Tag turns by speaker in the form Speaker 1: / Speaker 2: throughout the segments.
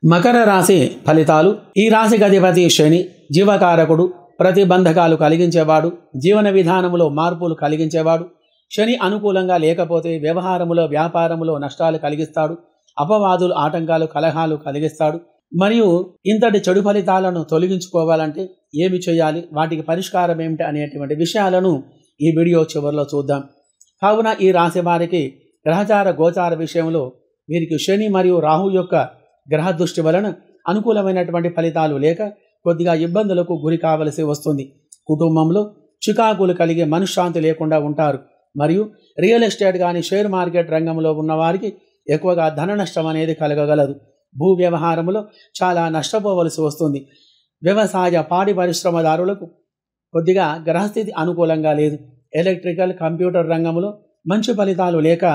Speaker 1: మకర రాశి ఫలితాలు. ఈ రాశికి అధిపతి శని, జీవకారకుడు, ప్రతిబంధకాలు కలిగించేవాడు, జీవన విధానములో మార్పులు కలిగించేవాడు. శని అనుకూలంగా లేకపోతే వ్యవహారములో వ్యాపారములో నష్టాలు కలిగిస్తాడు, అపవాదులు ఆటంకాలు కలహాలు కలిగిస్తాడు. మరియు ఇంతటి చెడు ఫలితాలను తొలగించుకోవాలంటే ఏమి చేయాలి, వాటికి పరిష్కారం ఏమిటి అనేటువంటి విషయాలను ఈ వీడియో చివరిలో చూద్దాం. కావున ఈ రాశి వారికి గ్రహచార గోచార విషయంలో వీరికి శని మరియు రాహు యొక్క గ్రహ దృష్టి వలన అనుకూలమైనటువంటి ఫలితాలు లేక కొద్దిగా ఇబ్బందులకు గురి కావలసి వస్తుంది. కుటుంబంలో చికాకులు కలిగే మనశ్శాంతి లేకుండా ఉంటారు. మరియు రియల్ ఎస్టేట్ కానీ షేర్ మార్కెట్ రంగంలో ఉన్నవారికి ఎక్కువగా ధన నష్టం అనేది కలగగలదు. భూ వ్యవహారంలో చాలా నష్టపోవలసి వస్తుంది. వ్యవసాయ పాడి పరిశ్రమదారులకు కొద్దిగా గ్రహస్థితి అనుకూలంగా లేదు. ఎలక్ట్రికల్ కంప్యూటర్ రంగంలో మంచి ఫలితాలు లేక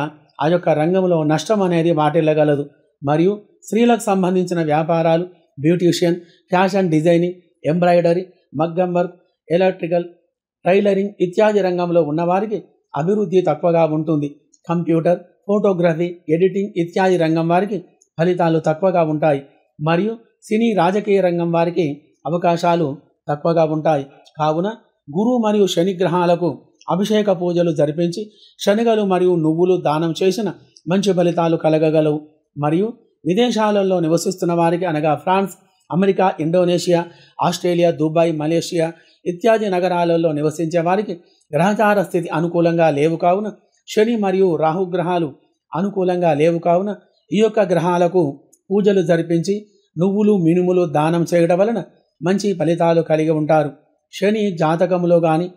Speaker 1: ఆ యొక్క రంగంలో నష్టం అనేది వాటిల్లగలదు. మరియు స్త్రీలకు సంబంధించిన వ్యాపారాలు, బ్యూటీషియన్, ఫ్యాషన్ డిజైనింగ్, ఎంబ్రాయిడరీ, మగ్గం వర్క్, ఎలక్ట్రికల్, టైలరింగ్ ఇత్యాది రంగంలో ఉన్నవారికి అభివృద్ధి తక్కువగా ఉంటుంది. కంప్యూటర్, ఫోటోగ్రఫీ, ఎడిటింగ్ ఇత్యాది రంగం వారికి ఫలితాలు తక్కువగా ఉంటాయి. మరియు సినీ రాజకీయ రంగం వారికి అవకాశాలు తక్కువగా ఉంటాయి. కావున గురు మరియు శని గ్రహాలకు అభిషేక పూజలు జరిపించి శనగలు మరియు నువ్వులు దానం చేసిన మంచి ఫలితాలు కలగగలవు. మరియు విదేశాలలో నివసిస్తున్న వారికి అనగా France, America, Indonesia, Australia, Dubai, Malaysia ఇత్యాది నగరాలలో నివసించే వారికి గ్రహచార స్థితి అనుకూలంగా లేవు కావున, శని మరియు రాహుగ్రహాలు అనుకూలంగా లేవు కావున ఈ యొక్క గ్రహాలకు పూజలు జరిపించి నువ్వులు మినుములు దానం చేయడం వలన మంచి ఫలితాలు కలిగి ఉంటారు. శని జాతకములో కానీ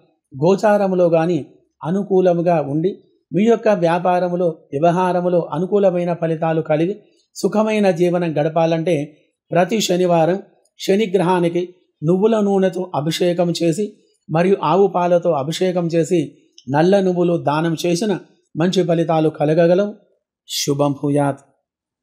Speaker 1: గోచారములో కానీ అనుకూలముగా ఉండి మీ యొక్క వ్యాపారములో వ్యవహారములో అనుకూలమైన ఫలితాలు కలిగి సుఖమైన జీవనం గడపాలంటే ప్రతి శనివారం శని గ్రహానికి నువ్వుల నూనెతో అభిషేకం చేసి మరియు ఆవు పాలతో అభిషేకం చేసి నల్ల నువ్వులు దానం చేసిన మంచి ఫలితాలు కలగగలవు. శుభం భూయాత్.